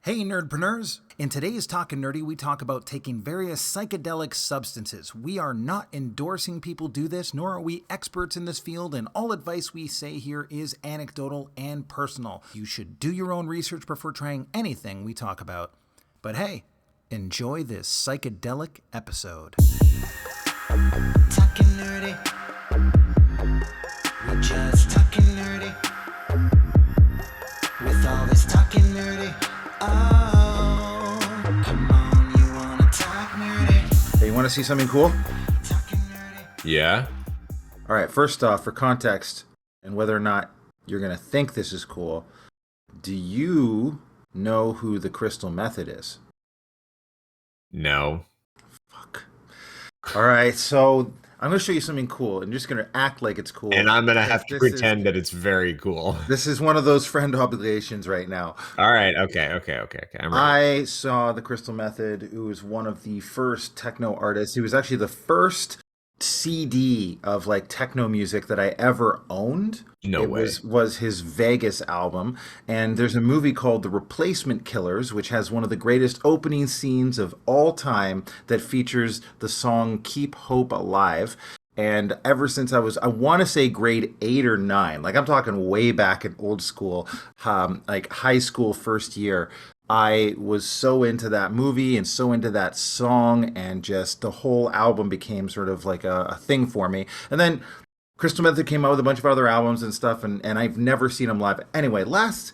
Hey Nerdpreneurs! In today's Talkin' Nerdy, we talk about taking various psychedelic substances. We are not endorsing people do this, nor are we experts in this field, and all advice we say here is anecdotal and personal. You should do your own research before trying anything we talk about. But hey, enjoy this psychedelic episode. Talking nerdy. We just talking nerdy. With all this talking nerdy. Oh, come on, you wanna talk nerdy? Hey, you want to see something cool? Talking nerdy. Yeah. All right, first off, for context, and whether or not you're going to think this is cool, do you know who the crystal method is? No. Fuck. All right, so I'm going to show you something cool. I'm just going to act like it's cool. And I'm going to have to This pretend that it's very cool. This is one of those friend obligations right now. All right. Okay. I'm ready. I saw the Crystal Method, who was one of the first techno artists. He was actually the first CD of like techno music that I ever owned. No way. Was his Vegas album, and there's a movie called The Replacement Killers, which has one of the greatest opening scenes of all time that features the song "Keep Hope Alive." And ever since I want to say grade 8 or 9, like I'm talking way back in old school, like high school first year, I was so into that movie and so into that song, and just the whole album became sort of like a thing for me. And then Crystal Method came out with a bunch of other albums and stuff, and I've never seen them live. Anyway, last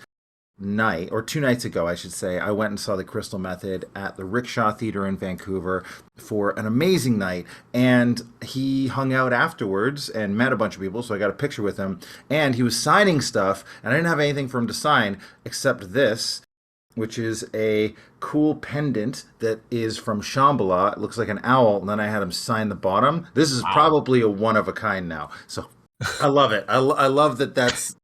night, or 2 nights ago, I should say, I went and saw the Crystal Method at the Rickshaw Theatre in Vancouver for an amazing night, and he hung out afterwards and met a bunch of people, so I got a picture with him, and he was signing stuff, and I didn't have anything for him to sign except this, which is a cool pendant that is from Shambhala. It looks like an owl, and then I had him sign the bottom. This is probably a one-of-a-kind now, so I love it. I love that that's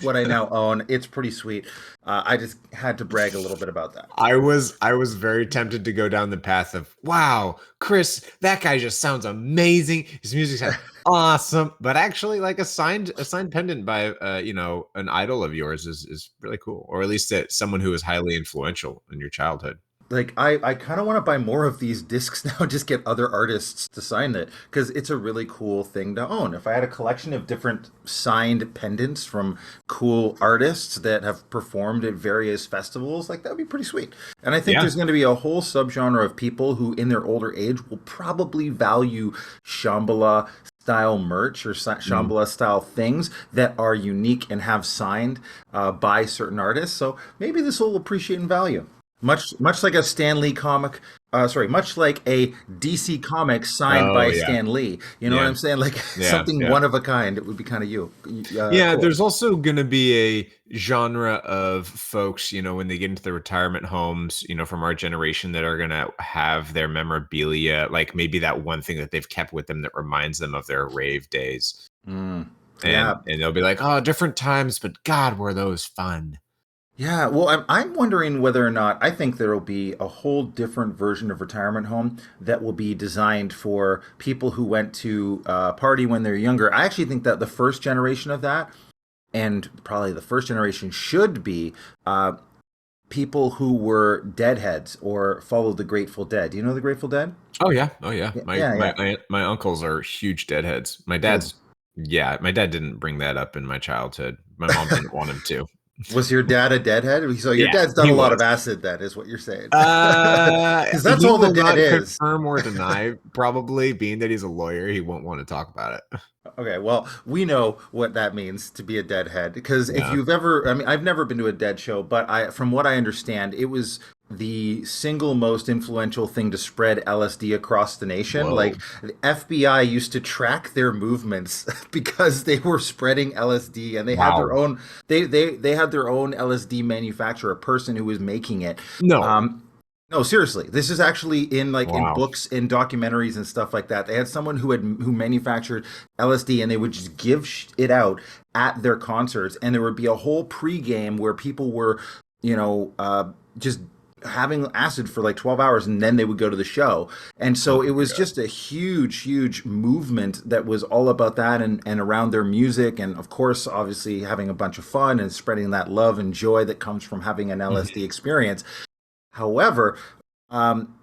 what I now own. It's pretty sweet. I just had to brag a little bit about that. I was very tempted to go down the path of, wow, Chris, that guy just sounds amazing. His music sounds awesome. But actually, like a signed pendant by an idol of yours is really cool. Or at least someone who was highly influential in your childhood. Like, I kind of want to buy more of these discs now, just get other artists to sign it, because it's a really cool thing to own. If I had a collection of different signed pendants from cool artists that have performed at various festivals, like, that would be pretty sweet. And I think there's going to be a whole subgenre of people who, in their older age, will probably value Shambhala style merch or Shambhala style things that are unique and have signed by certain artists. So maybe this will appreciate in value. Much like a Stan Lee comic, much like a DC comic signed by Stan Lee. You know what I'm saying? Like something one of a kind. It would be kind of you. Cool. There's also going to be a genre of folks, when they get into the retirement homes, from our generation, that are going to have their memorabilia, like maybe that one thing that they've kept with them that reminds them of their rave days. And they'll be like, oh, different times, but God, were those fun. Yeah, well, I'm wondering whether or not, I think there will be a whole different version of retirement home that will be designed for people who went to party when they're younger. I actually think that the first generation of that, and probably the first generation, should be people who were Deadheads or followed the Grateful Dead. Do you know the Grateful Dead? Oh yeah. My uncles are huge Deadheads. My dad didn't bring that up in my childhood. My mom didn't want him to. Was your dad a deadhead? So your dad's done a lot of acid, then, is what you're saying. Because that's all the dead is. Confirm or deny, probably, being that he's a lawyer, he won't want to talk about it. Okay, well, we know what that means to be a deadhead. Because if you've ever, I've never been to a Dead show, but from what I understand, it was the single most influential thing to spread LSD across the nation. Whoa. Like, the FBI used to track their movements because they were spreading LSD, and they had their own. They had their own LSD manufacturer, a person who was making it. No, seriously. This is actually in books and documentaries and stuff like that. They had someone who manufactured LSD, and they would just give it out at their concerts, and there would be a whole pregame where people were, just having acid for like 12 hours, and then they would go to the show. And so it was just a huge movement that was all about that, and around their music, and of course, obviously having a bunch of fun and spreading that love and joy that comes from having an LSD experience. However, um,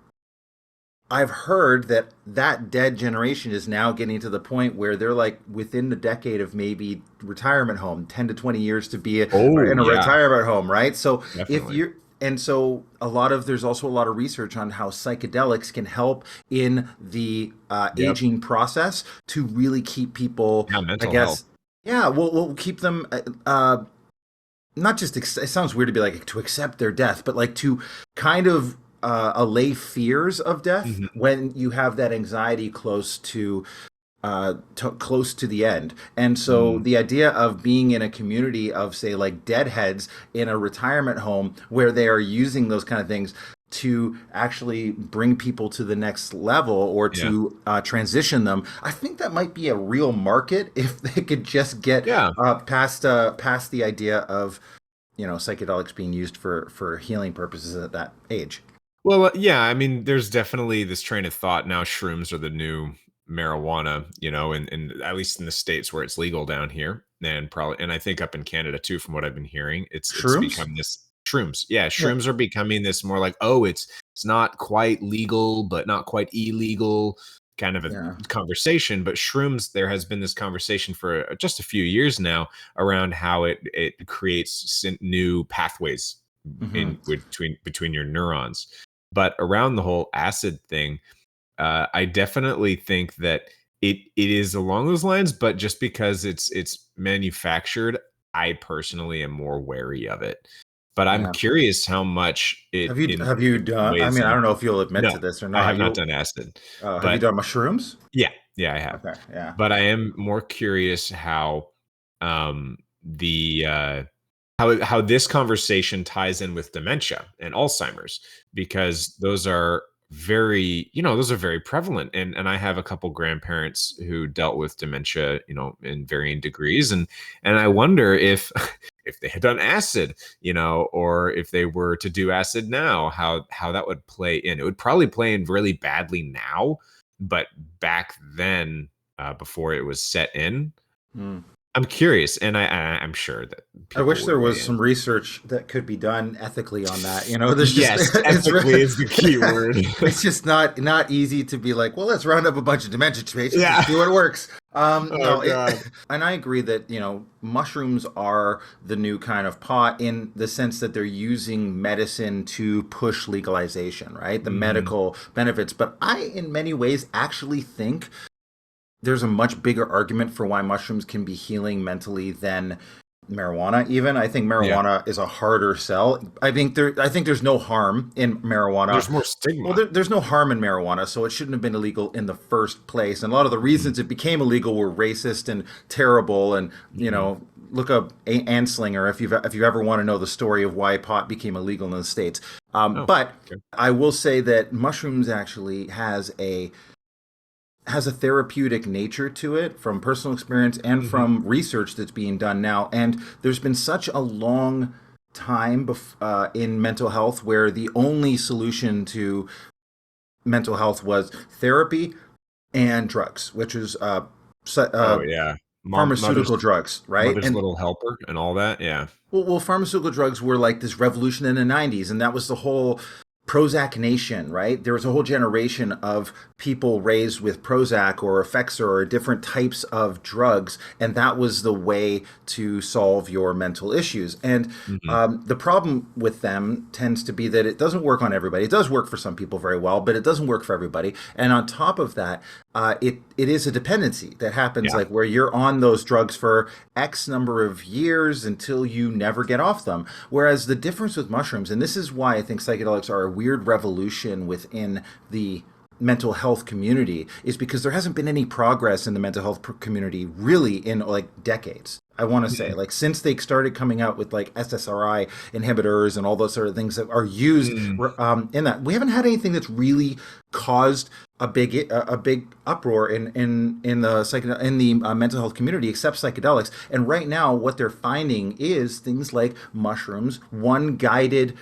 I've heard that that dead generation is now getting to the point where they're like within the decade of maybe retirement home, 10 to 20 years to be Oh in a yeah, retirement home, right? So if definitely. you're, and so there's also a lot of research on how psychedelics can help in the Yep. aging process to really keep people, Yeah, I mental health. guess, yeah, we'll keep them not just it sounds weird to be like to accept their death, but like to kind of allay fears of death Mhm. when you have that anxiety close to the end. And so Mm, the idea of being in a community of say like deadheads in a retirement home where they are using those kind of things to actually bring people to the next level or yeah. to transition them, I think that might be a real market if they could just get Yeah. past the idea of psychedelics being used for healing purposes at that age. Well, yeah, I mean, there's definitely this train of thought now. Shrooms are the new marijuana, and at least in the states where it's legal down here, and probably, and I think up in Canada too, from what I've been hearing, it's Shrooms? become this shrooms. Yeah, Yeah. shrooms are becoming this more like, oh, it's not quite legal, but not quite illegal kind of a Yeah. conversation. But shrooms, there has been this conversation for just a few years now around how it creates new pathways Hmm. in between your neurons. But around the whole acid thing, I definitely think that it is along those lines, but just because it's manufactured, I personally am more wary of it. But I'm Yeah. curious how much it in Have you done? I weighs mean, I in. don't know if you'll admit No, to this or I not. have not You done acid, have you but done mushrooms? yeah, yeah, I have. Okay. Yeah. But I am more curious how the how this conversation ties in with dementia and Alzheimer's, because those are very prevalent, and I have a couple grandparents who dealt with dementia, in varying degrees, and I wonder if if they had done acid, or if they were to do acid now, how that would play in. It would probably play in really badly now, but back then, before it was set in, Hmm. I'm curious, and I'm sure that I people wish would there was weigh in. some research that could be done ethically on that. There's just Yes, ethically is the key word. it's just not easy to be like, well, let's round up a bunch of dementia patients and Yeah. see what works. Oh No, god. and I agree that mushrooms are the new kind of pot in the sense that they're using medicine to push legalization, right? The Mhm. medical benefits, but I, in many ways, actually think there's a much bigger argument for why mushrooms can be healing mentally than marijuana. Even I think Yeah. marijuana is a harder sell. I think there's no harm in marijuana. There's more Well, stigma. there's no harm in marijuana, so it shouldn't have been illegal in the first place. And a lot of the Mhm, reasons it became illegal were racist and terrible. And mhm. look up Anslinger if you ever want to know the story of why pot became illegal in the states. Oh, But okay. I will say that mushrooms actually has a therapeutic nature to it from personal experience and Mhm. from research that's being done now. And there's been such a long time in mental health where the only solution to mental health was therapy and drugs, which is Oh, yeah. pharmaceutical drugs, right? Mother's And Little Helper and all that, yeah. pharmaceutical drugs were like this revolution in the 90s, and that was the whole Prozac nation, right? There was a whole generation of people raised with Prozac or Effexor or different types of drugs, and that was the way to solve your mental issues. And Mhm. the problem with them tends to be that it doesn't work on everybody. It does work for some people very well, but it doesn't work for everybody. And on top of that, it is a dependency that happens, Yeah. like where you're on those drugs for X number of years until you never get off them. Whereas the difference with mushrooms, and this is why I think psychedelics are a weird revolution within the mental health community, is because there hasn't been any progress in the mental health community really in like decades. I want to say, Mhm. like, since they started coming out with like SSRI inhibitors and all those sort of things that are used Mm. in that, we haven't had anything that's really caused a big uproar in the mental health community except psychedelics. And right now, what they're finding is things like mushrooms, one guided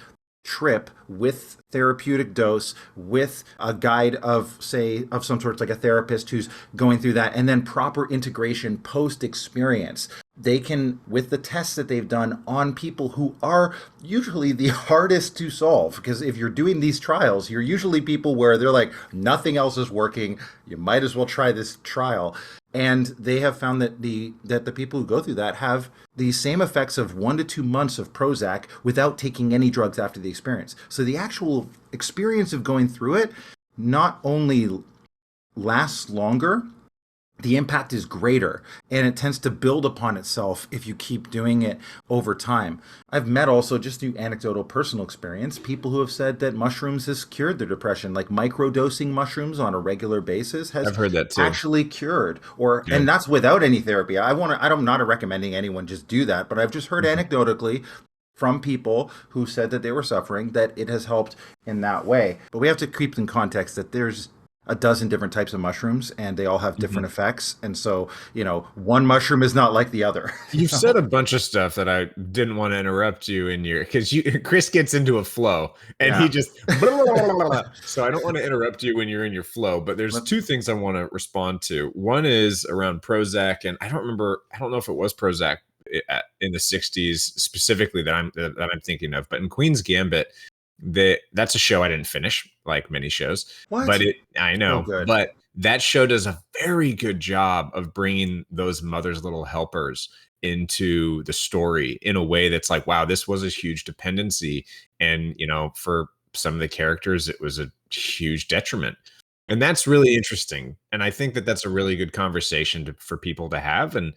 trip with therapeutic dose with a guide of say of some sort, like a therapist who's going through that, and then proper integration post experience they can, with the tests that they've done on people who are usually the hardest to solve, because if you're doing these trials, you're usually people where they're like, nothing else is working, you might as well try this trial. And they have found that the people who go through that have the same effects of 1 to 2 months of Prozac without taking any drugs after the experience. So the actual experience of going through it not only lasts longer, the impact is greater, and it tends to build upon itself if you keep doing it over time. I've met also, just through anecdotal personal experience, people who have said that mushrooms has cured their depression, like microdosing mushrooms on a regular basis has I've heard that too. actually cured, or Yeah. and that's without any therapy. I'm not recommending anyone just do that, but I've just heard anecdotally from people who said that they were suffering that it has helped in that way. But we have to keep in context that there's a dozen different types of mushrooms and they all have different effects. And so, one mushroom is not like the other. You've said a bunch of stuff that I didn't want to interrupt you in your, because Chris gets into a flow and he Yeah. just blah, blah, blah, blah, blah. So I don't want to interrupt you when you're in your flow, but there's two things I want to respond to. One is around Prozac, and I don't know if it was Prozac in the 60s specifically that I'm thinking of, but in Queen's Gambit, that's a show I didn't finish, like many shows. What? But I know, good. but that show does a very good job of bringing those mother's little helpers into the story in a way that's like, wow, this was a huge dependency, and for some of the characters it was a huge detriment, and that's really interesting. And I think that that's a really good conversation for people to have. And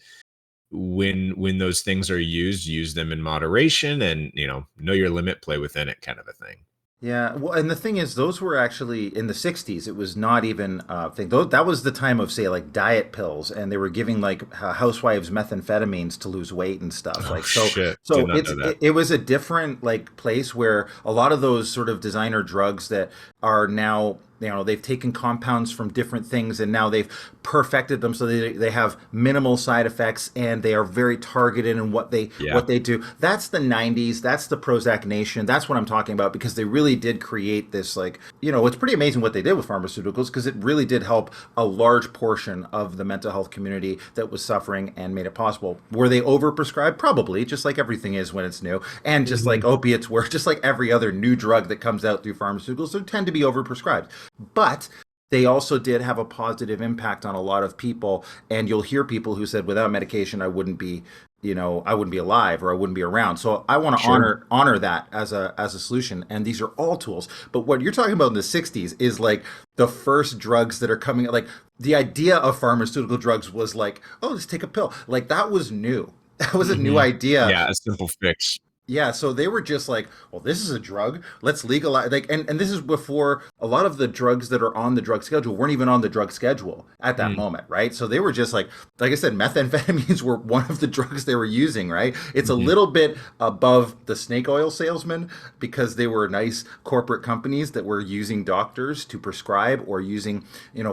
when those things are used, use them in moderation, and know your limit, play within it, kind of a thing. Yeah, well, and the thing is, those were actually in the '60s. It was not even a thing. That was the time of, say, like diet pills, and they were giving like housewives methamphetamines to lose weight and stuff. Like Shit. so Did not know that. it was a different like place where a lot of those sort of designer drugs that are now, they've taken compounds from different things and now they've perfected them so they have minimal side effects and they are very targeted in what they do. That's the '90s. That's the Prozac Nation. That's what I'm talking about, because they really did create this, like, it's pretty amazing what they did with pharmaceuticals, because it really did help a large portion of the mental health community that was suffering and made it possible. Were they overprescribed? Probably, just like everything is when it's new, and just like opiates were, just like every other new drug that comes out through pharmaceuticals, they tend to be overprescribed. But they also did have a positive impact on a lot of people, and you'll hear people who said, without medication I wouldn't be alive, or I wouldn't be around. So I want to honor that as a solution, and these are all tools. But what you're talking about in the '60s is like the first drugs that are coming, like the idea of pharmaceutical drugs was like, oh, let's take a pill. Like that was new. That was a new idea. Yeah, a simple fix. Yeah, so they were just like, well, this is a drug. Let's legalize. Like, and this is before a lot of the drugs that are on the drug schedule weren't even on the drug schedule at that moment, right? So they were just like I said, methamphetamines were one of the drugs they were using, right? It's a little bit above the snake oil salesman, because they were nice corporate companies that were using doctors to prescribe, or using,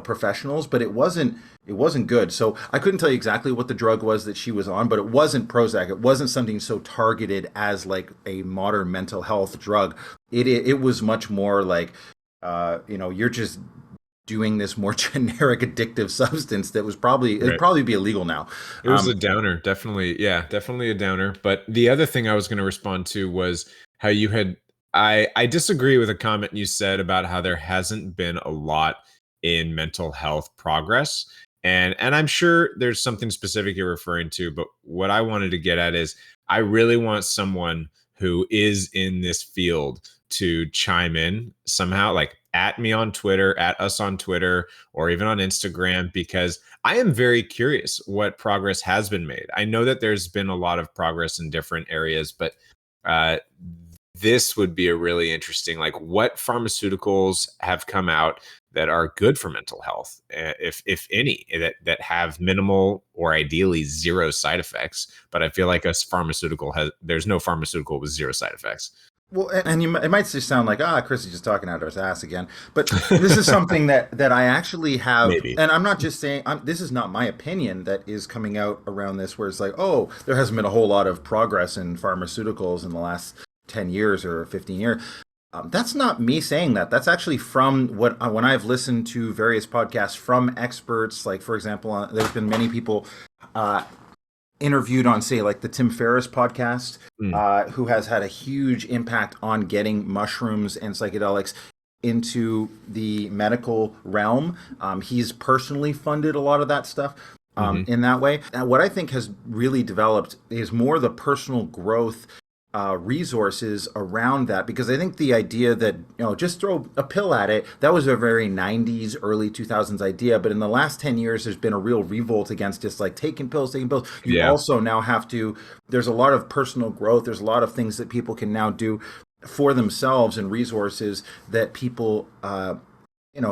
professionals, but it wasn't good. So I couldn't tell you exactly what the drug was that she was on, but it wasn't Prozac. It wasn't something so targeted as like a modern mental health drug. It was much more like, you're just doing this more generic addictive substance that was it'd probably be illegal now. It was a downer, definitely. Yeah, definitely a downer. But the other thing I was going to respond to was how you had, I disagree with a comment you said about how there hasn't been a lot in mental health progress. And I'm sure there's something specific you're referring to, but what I wanted to get at is I really want someone who is in this field to chime in somehow, like at me on Twitter, at us on Twitter, or even on Instagram, because I am very curious what progress has been made. I know that there's been a lot of progress in different areas, but this would be a really interesting, like, what pharmaceuticals have come out that are good for mental health, if any, that have minimal or ideally zero side effects. But I feel like there's no pharmaceutical with zero side effects. Well, and it might just sound like, Chris is just talking out of his ass again. But this is something that I actually have. Maybe. And I'm not just saying, this is not my opinion that is coming out around this, where it's like, oh, there hasn't been a whole lot of progress in pharmaceuticals in the last 10 years or 15 years. That's not me saying that. That's actually from when I've listened to various podcasts from experts. Like, for example, there's been many people interviewed on, say, like the Tim Ferriss podcast, Mm, who has had a huge impact on getting mushrooms and psychedelics into the medical realm. He's personally funded a lot of that stuff. mhm. In that way, and what I think has really developed is more the personal growth resources around that, because I think the idea that, just throw a pill at it, that was a very 90s early 2000s idea, but in the last 10 years there's been a real revolt against just like taking pills. You Yeah. also now have to, there's a lot of personal growth, there's a lot of things that people can now do for themselves and resources that people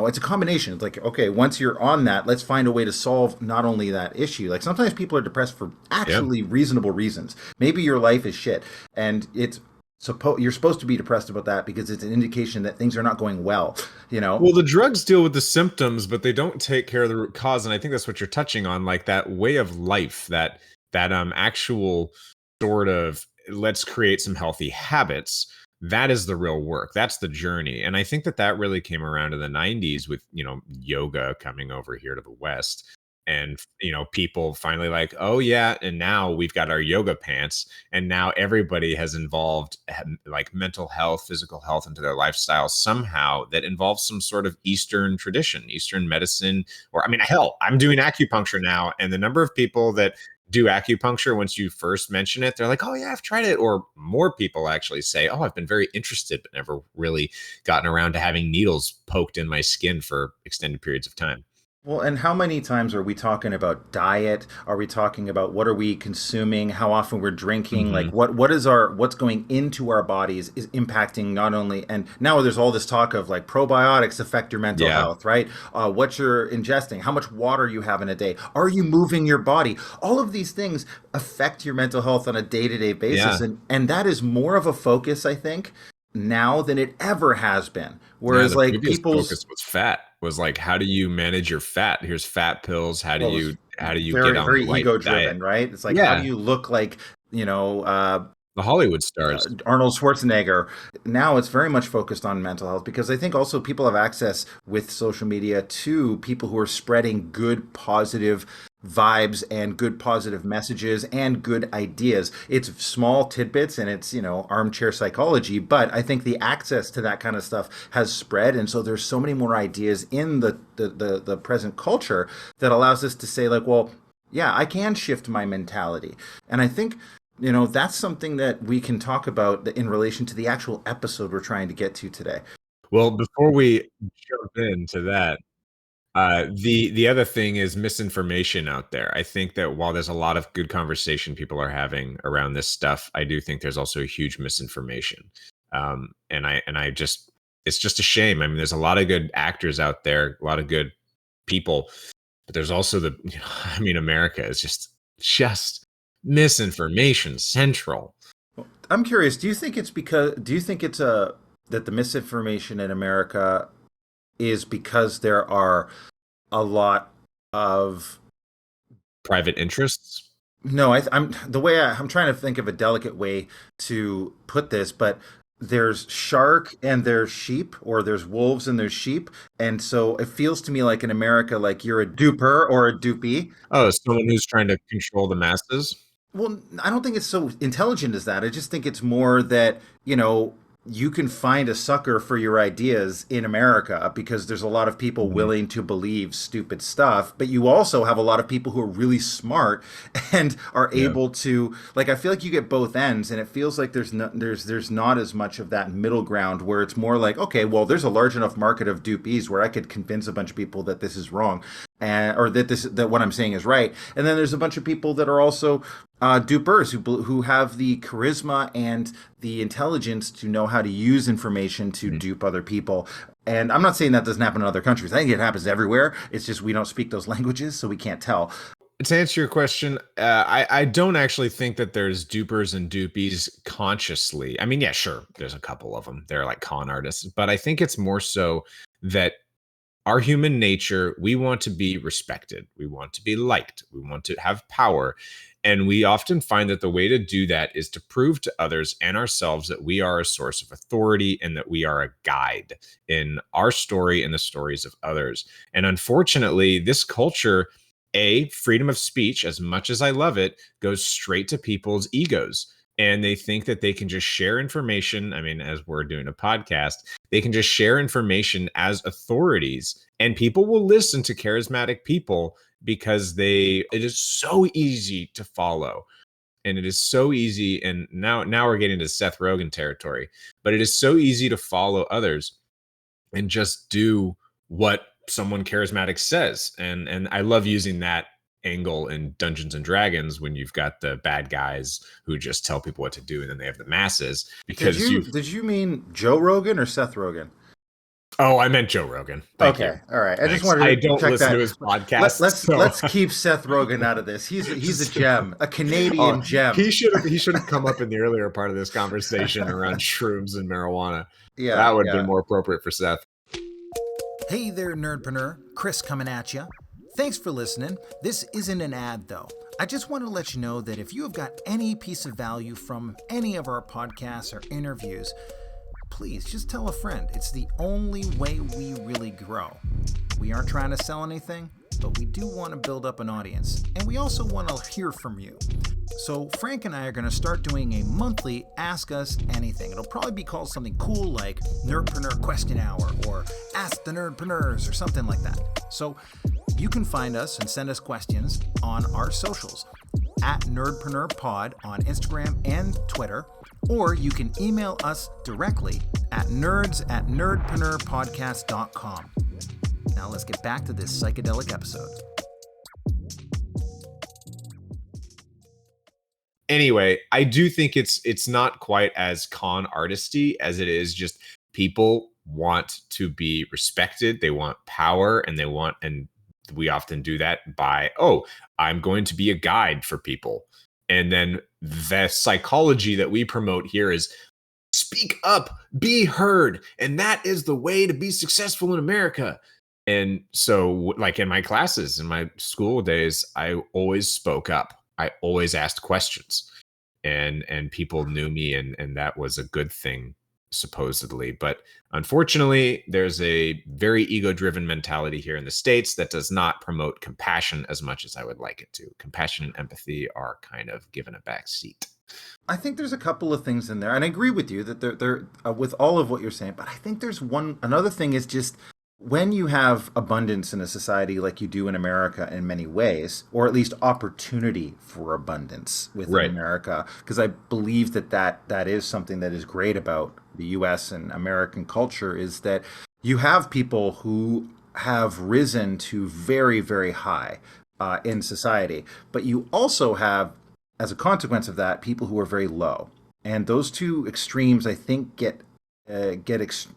it's a combination. It's like, okay, once you're on that, let's find a way to solve not only that issue. Like sometimes people are depressed for Yeah. actually reasonable reasons. Maybe your life is shit, and you're supposed to be depressed about that because it's an indication that things are not going well. You know. Well, the drugs deal with the symptoms, but they don't take care of the root cause, and I think that's what you're touching on, like that way of life, that actual sort of let's create some healthy habits. That is the real work. That's the journey, and I think that really came around in the '90s with yoga coming over here to the West, and people finally like, oh yeah, and now we've got our yoga pants, and now everybody has involved like mental health, physical health into their lifestyle somehow that involves some sort of Eastern tradition, Eastern medicine. Or I mean, hell, I'm doing acupuncture now, and the number of people that do acupuncture, once you first mention it, they're like, oh yeah, I've tried it. Or more people actually say, oh, I've been very interested but never really gotten around to having needles poked in my skin for extended periods of time. Well, and how many times are we talking about diet? Are we talking about what are we consuming? How often we're drinking? Like Mhm. what's going into our bodies is impacting not only, and now there's all this talk of like probiotics affect your mental Yeah. health, right? What you're ingesting, how much water you have in a day, are you moving your body? All of these things affect your mental health on a day-to-day basis, Yeah. and that is more of a focus, I think, now than it ever has been. Yeah, Whereas the like previous people's focus was fat. Was like, how do you manage your fat? Here's fat pills. How do well, it was you get very on the very right ego diet? driven, right? It's like, how do Yeah, you look like, you know uh, the Hollywood stars. Arnold Schwarzenegger? Now it's very much focused on mental health, because I think also people have access with social media to people who are spreading good positive vibes and good positive messages and good ideas. It's small tidbits and it's, armchair psychology, but I think the access to that kind of stuff has spread, and so there's so many more ideas in the present culture that allows us to say like, well, yeah, I can shift my mentality. And I think, that's something that we can talk about in relation to the actual episode we're trying to get to today. Well, before we jump into that, the other thing is misinformation out there. I think that while there's a lot of good conversation people are having around this stuff, I do think there's also a huge misinformation. And I just it's just a shame. I mean, there's a lot of good actors out there, a lot of good people, but there's also I mean, America is just misinformation central. I'm curious, do you think it's that the misinformation in America is because there are a lot of Private interests. no, I'm the way I'm trying to think of a delicate way to put this, but there's shark and there's sheep, or there's wolves and there's sheep, and so it feels to me like in America, like you're a duper or a dupie. Oh, someone who's trying to control the masses. Well, I don't think it's so intelligent as that. I just think it's more that, you can find a sucker for your ideas in America because there's a lot of people Mhm. willing to believe stupid stuff, but you also have a lot of people who are really smart and are Yeah. able to, like, I feel like you get both ends, and it feels like there's not as much of that middle ground where it's more like, okay, well, there's a large enough market of dupies where I could convince a bunch of people that this is wrong, and or that what I'm saying is right. And then there's a bunch of people that are also dupers who have the charisma and the intelligence to know how to use information to Mhm. dupe other people. And I'm not saying that doesn't happen in other countries. I think it happens everywhere. It's just we don't speak those languages, so we can't tell. To answer your question, I don't actually think that there's dupers and dupies consciously. I mean, yeah, sure, there's a couple of them. They're like con artists, but I think it's more so that our human nature, we want to be respected, we want to be liked, we want to have power. And we often find that the way to do that is to prove to others and ourselves that we are a source of authority and that we are a guide in our story and the stories of others. And unfortunately, this culture freedom of speech, as much as I love it, goes straight to people's egos. And they think that they can just share information. I mean, as we're doing a podcast, they can just share information as authorities, and people will listen to charismatic people because it is so easy to follow. And it is so easy. And now we're getting to Seth Rogen territory, but it is so easy to follow others and just do what someone charismatic says. And I love using that angle in Dungeons and Dragons when you've got the bad guys who just tell people what to do, and then they have the masses because Did you mean Joe Rogan or Seth Rogen? Oh, I meant Joe Rogan. Thank you. All right. I just Thanks. wanted to I don't check listen that. to his podcast. Let's keep Seth Rogen out of this. He's a gem, a Canadian gem. He should have come up in the earlier part of this conversation around shrooms and marijuana. Yeah, that would have been more appropriate for Seth. Hey there, Nerdpreneur. Chris coming at you. Thanks for listening. This isn't an ad, though. I just want to let you know that if you have got any piece of value from any of our podcasts or interviews, please just tell a friend. It's the only way we really grow. We aren't trying to sell anything, but we do want to build up an audience, and we also want to hear from you. So Frank and I are going to start doing a monthly Ask Us Anything. It'll probably be called something cool like Nerdpreneur Question Hour or Ask the Nerdpreneurs or something like that. So you can find us and send us questions on our socials at NerdpreneurPod on Instagram and Twitter, or you can email us directly at nerds@nerdpreneurpodcast.com. Now let's get back to this psychedelic episode. Anyway, I do think it's not quite as con artisty as it is just people want to be respected. They want power, and we often do that by, I'm going to be a guide for people. And then the psychology that we promote here is speak up, be heard. And that is the way to be successful in America. And so, like in my classes, in my school days, I always spoke up. I always asked questions, and people knew me, and that was a good thing, supposedly. But unfortunately, there's a very ego-driven mentality here in the States that does not promote compassion as much as I would like it to. Compassion and empathy are kind of given a back seat. I think there's a couple of things in there, and I agree with you that they're with all of what you're saying. But I think there's another thing is just, when you have abundance in a society like you do in America in many ways, or at least opportunity for abundance within America, because I believe that is something that is great about the U.S. and American culture, is that you have people who have risen to very, very high in society, but you also have, as a consequence of that, people who are very low. And those two extremes, I think, get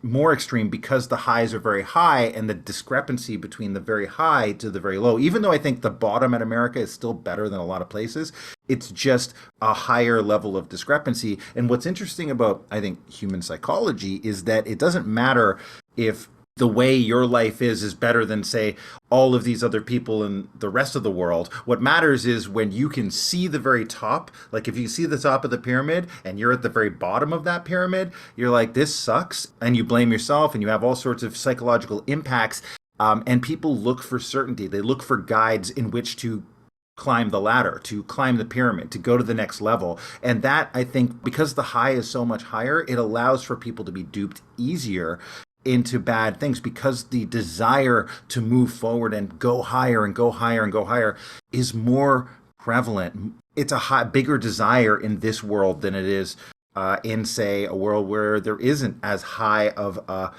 more extreme because the highs are very high, and the discrepancy between the very high to the very low, even though I think the bottom in America is still better than a lot of places, it's just a higher level of discrepancy. And what's interesting about, I think, human psychology is that it doesn't matter if the way your life is better than, say, all of these other people in the rest of the world. What matters is when you can see the very top. Like if you see the top of the pyramid and you're at the very bottom of that pyramid, you're like, this sucks, and you blame yourself, and you have all sorts of psychological impacts. And people look for certainty. They look for guides in which to climb the ladder, to climb the pyramid, to go to the next level. And that, I think, because the high is so much higher, it allows for people to be duped easier into bad things, because the desire to move forward and go higher and go higher and go higher is more prevalent. It's a bigger desire in this world than it is in, say, a world where there isn't as high of a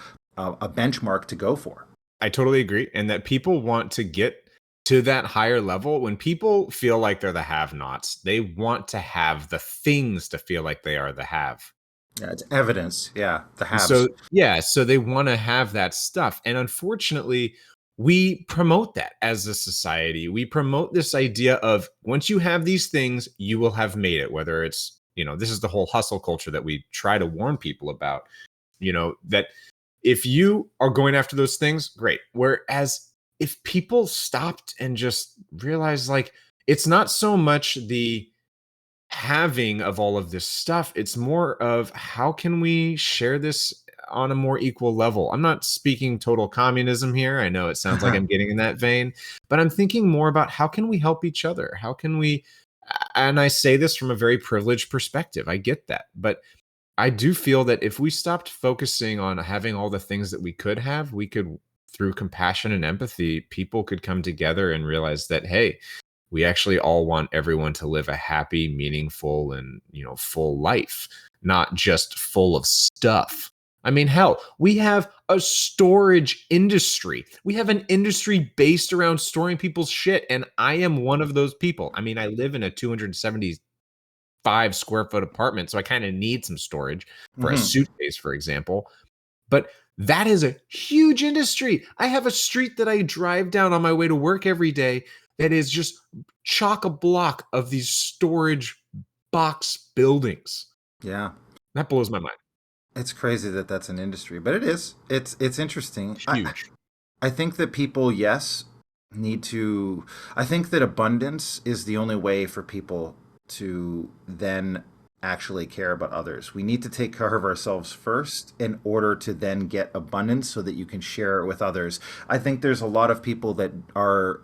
benchmark to go for. I totally agree. And that people want to get to that higher level. When people feel like they're the have-nots, they want to have the things to feel like they are the have. Yeah, it's evidence. Yeah, the haves. So they want to have that stuff. And unfortunately, we promote that as a society. We promote this idea of once you have these things, you will have made it. Whether it's, this is the whole hustle culture that we try to warn people about, that if you are going after those things, great. Whereas if people stopped and just realized, like, it's not so much the having of all of this stuff, it's more of how can we share this on a more equal level. I'm not speaking total communism here. I know it sounds like I'm getting in that vein, but I'm thinking more about how can we help each other? How can we, and I say this from a very privileged perspective. I get that, but I do feel that if we stopped focusing on having all the things that we could have, we could, through compassion and empathy, people could come together and realize that, hey, we actually all want everyone to live a happy, meaningful, and, full life, not just full of stuff. I mean, hell, we have a storage industry. We have an industry based around storing people's shit, and I am one of those people. I mean, I live in a 275 square foot apartment, so I kind of need some storage for a suitcase, for example. But that is a huge industry. I have a street that I drive down on my way to work every day that is just chock-a-block of these storage box buildings. Yeah. That blows my mind. It's crazy that that's an industry, but it is. It's interesting. Huge. I think that people, yes, need to. I think that abundance is the only way for people to then actually care about others. We need to take care of ourselves first in order to then get abundance so that you can share it with others. I think there's a lot of people that are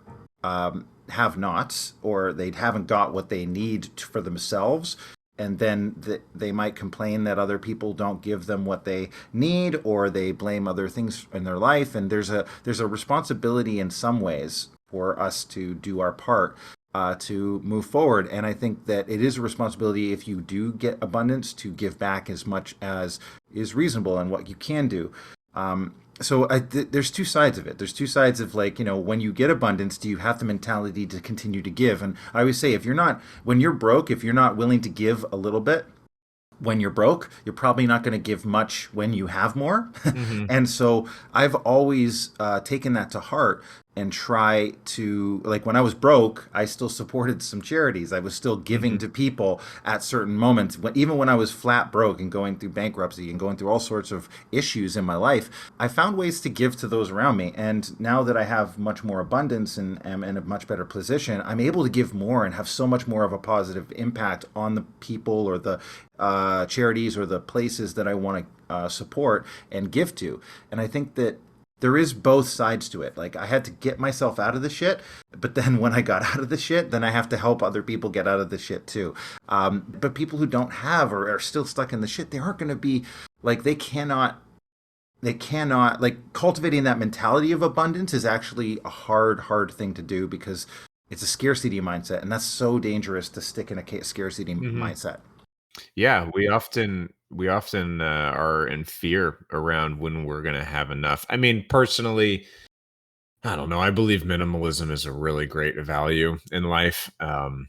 have nots, or they haven't got what they need for themselves, and then they might complain that other people don't give them what they need, or they blame other things in their life. And there's a responsibility in some ways for us to do our part to move forward. And I think that it is a responsibility, if you do get abundance, to give back as much as is reasonable and what you can do. So there's two sides of it. There's two sides of, like, when you get abundance, do you have the mentality to continue to give? And I always say, when you're broke, if you're not willing to give a little bit when you're broke, you're probably not going to give much when you have more. Mm-hmm. And so I've always taken that to heart and try to, like, when I was broke, I still supported some charities. I was still giving to people at certain moments. Even when I was flat broke and going through bankruptcy and going through all sorts of issues in my life, I found ways to give to those around me. And now that I have much more abundance and am in a much better position, I'm able to give more and have so much more of a positive impact on the people or the charities or the places that I want to support and give to. And I think that there is both sides to it. Like, I had to get myself out of the shit, but then when I got out of the shit, then I have to help other people get out of the shit too. But people who don't have, or are still stuck in the shit, they aren't going to be, like, they cannot, like, cultivating that mentality of abundance is actually a hard thing to do, because it's a scarcity mindset, and that's so dangerous to stick in a scarcity mindset. Yeah, we often are in fear around when we're going to have enough. I mean, personally, I don't know. I believe minimalism is a really great value in life. And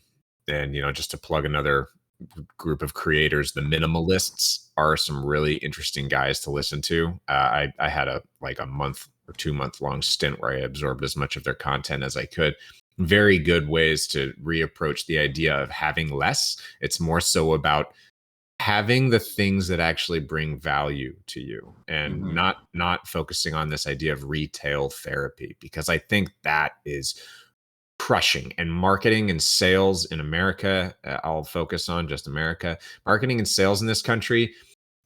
just to plug another group of creators, the minimalists are some really interesting guys to listen to. I had a month or 2 month long stint where I absorbed as much of their content as I could. Very good ways to reapproach the idea of having less. It's more so about having the things that actually bring value to you, and not focusing on this idea of retail therapy, because I think that is crushing. And marketing and sales in America, I'll focus on just America. Marketing and sales in this country,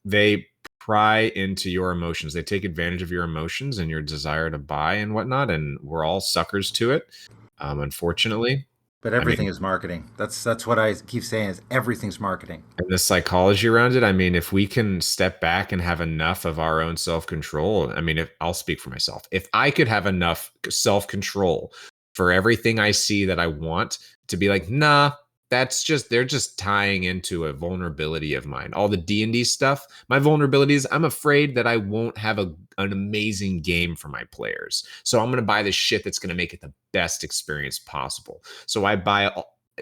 they pry into your emotions. They take advantage of your emotions and your desire to buy and whatnot, and we're all suckers to it. Unfortunately. But everything is marketing. That's what I keep saying, is everything's marketing. And the psychology around it, I mean, if we can step back and have enough of our own self-control, I mean, I'll speak for myself. If I could have enough self-control for everything I see that I want, to be like, nah, they're just tying into a vulnerability of mine. All the D&D stuff, my vulnerability is I'm afraid that I won't have an amazing game for my players. So I'm going to buy the shit that's going to make it the best experience possible. So I buy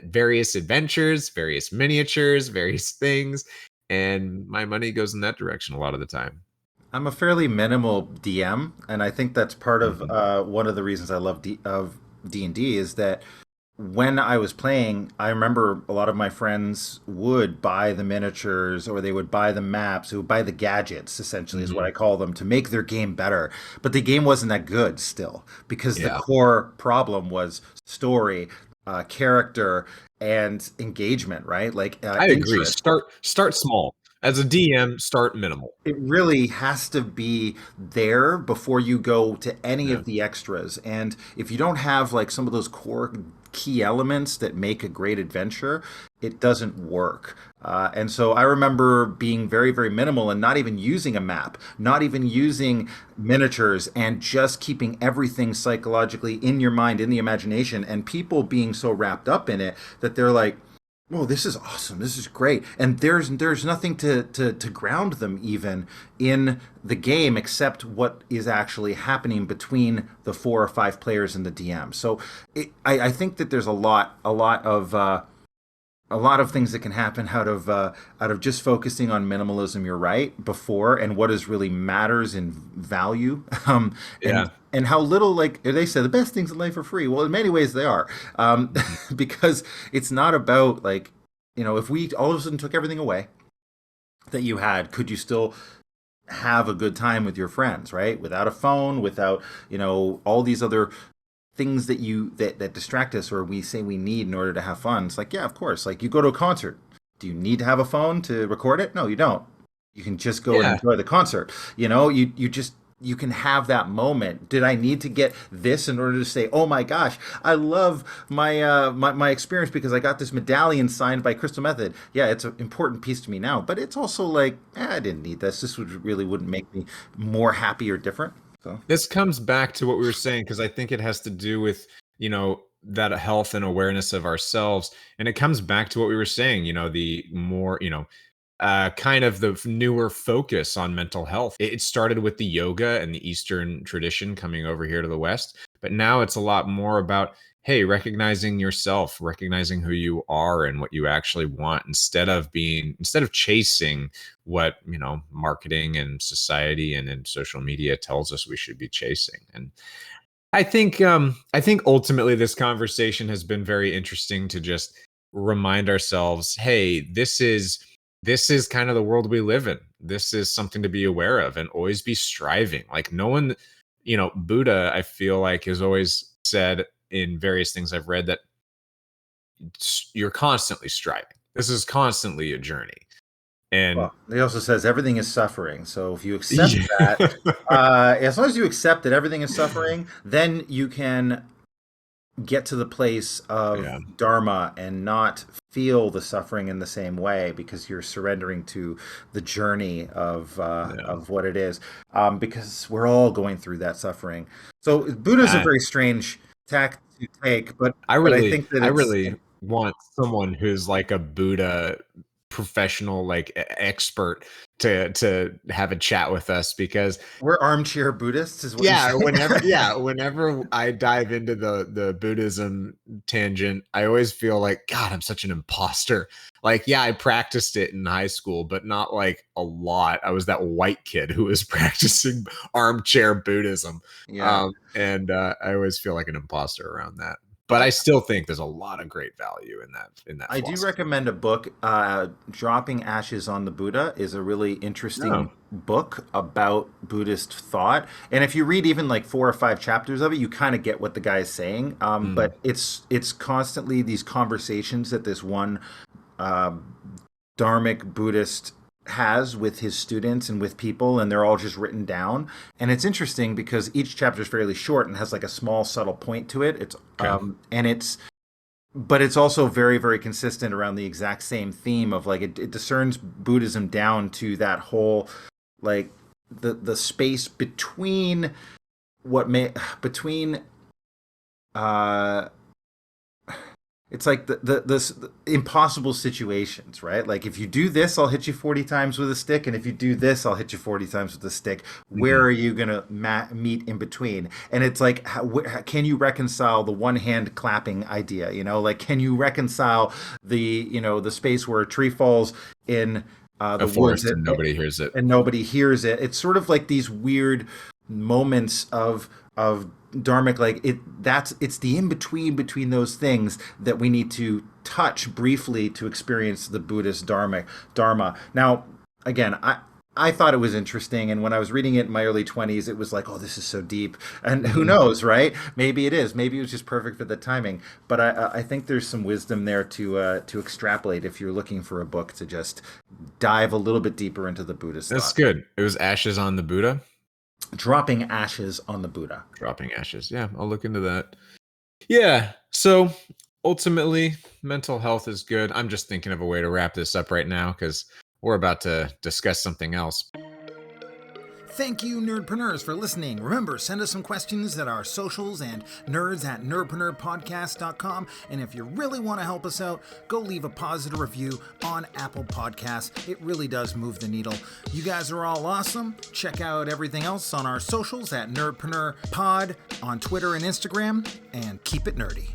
various adventures, various miniatures, various things, and my money goes in that direction a lot of the time. I'm a fairly minimal DM, and I think that's part of one of the reasons I love D&D is that when I was playing, I remember a lot of my friends would buy the miniatures, or they would buy the maps, they would buy the gadgets, essentially is what I call them, to make their game better. But the game wasn't that good still, because the core problem was story, character, and engagement, right? Like, I agree. Start small. As a DM, start minimal. It really has to be there before you go to any Yeah. of the extras. And if you don't have like some of those core key elements that make a great adventure, it doesn't work. And so I remember being very, very minimal and not even using a map, not even using miniatures, and just keeping everything psychologically in your mind, in the imagination, and people being so wrapped up in it that they're like, oh, this is awesome. This is great. And there's nothing to ground them even in the game except what is actually happening between the 4 or 5 players and the DM. So I think that there's a lot of things that can happen out of just focusing on minimalism. You're right, before, and what is really matters in value, Yeah. and how little, like they say, the best things in life are free. Well, in many ways they are, Mhm. because it's not about like, if we all of a sudden took everything away that you had, could you still have a good time with your friends, right? Without a phone, without all these other things that distract us, or we say we need in order to have fun. It's like, yeah, of course. Like, you go to a concert, do you need to have a phone to record it? No, you don't. You can just go and Yeah. enjoy the concert. You can have that moment. Did I need to get this in order to say, oh my gosh, I love my experience because I got this medallion signed by Crystal Method? Yeah, it's an important piece to me now, but it's also like, I didn't need this. This really wouldn't make me more happy or different. So This comes back to what we were saying, because I think it has to do with, that health and awareness of ourselves. And it comes back to what we were saying, the more, kind of the newer focus on mental health. It started with the yoga and the Eastern tradition coming over here to the West, but now it's a lot more about, hey, recognizing yourself, recognizing who you are and what you actually want, instead of chasing what marketing and society and social media tells us we should be chasing. And I think ultimately this conversation has been very interesting to just remind ourselves, hey, this is kind of the world we live in. This is something to be aware of and always be striving. Like, no one, Buddha, I feel like, has always said in various things I've read that you're constantly striving. This is constantly a journey. And well, he also says everything is suffering. So if you accept yeah. that, as long as you accept that everything is suffering, then you can get to the place of Yeah. dharma and not feel the suffering in the same way, because you're surrendering to the journey Yeah. of what it is. Because we're all going through that suffering. So Buddha is a I, very strange tack to take, I but I really, think that I it's really want someone who's like a Buddha professional, like expert, to have a chat with us, because we're armchair Buddhists, is what you're yeah, saying. whenever I dive into the Buddhism tangent, I always feel like, God, I'm such an imposter. Like, yeah, I practiced it in high school, but not like a lot. I was that white kid who was practicing armchair Buddhism. Yeah. And I always feel like an imposter around that. But I still think there's a lot of great value in that I do philosophy. recommend a book. Dropping Ashes on the Buddha is a really interesting No. book about Buddhist thought. And if you read even like 4 or 5 chapters of it, you kind of get what the guy is saying. Mm, But it's constantly these conversations that this one uh, Dharmic Buddhist has with his students and with people, and they're all just written down. And it's interesting because each chapter is fairly short and has like a small subtle point to it. okay. And it's but it's also very, very consistent around the exact same theme of like it discerns Buddhism down to that whole, like, the space between what may between uh it's like the impossible situations, right? Like, if you do this, I'll hit you 40 times with a stick, and if you do this, I'll hit you 40 times with a stick. Where Mhm. are you gonna meet in between? And it's like, can you reconcile the one hand clapping idea? Like, can you reconcile the space where a tree falls in A the woods, forest and nobody hears it. and nobody hears it? It's sort of like these weird moments of dharmic, like it's the in between those things that we need to touch briefly to experience the Buddhist dharma. Now, again, I thought it was interesting, and when I was reading it in my early 20s, it was like, oh, this is so deep. And who knows, right? Maybe it is. Maybe it was just perfect for the timing. But I think there's some wisdom there to extrapolate if you're looking for a book to just dive a little bit deeper into the Buddhist That's thought. good. It was Ashes on the Buddha. Dropping ashes on the Buddha. Dropping Ashes. Yeah, I'll look into that. Yeah. So ultimately, mental health is good. I'm just thinking of a way to wrap this up right now because we're about to discuss something else. Thank you, Nerdpreneurs, for listening. Remember, send us some questions at our socials and nerds@nerdpreneurpodcast.com. And if you really want to help us out, go leave a positive review on Apple Podcasts. It really does move the needle. You guys are all awesome. Check out everything else on our socials at Nerdpreneur Pod on Twitter and Instagram, and keep it nerdy.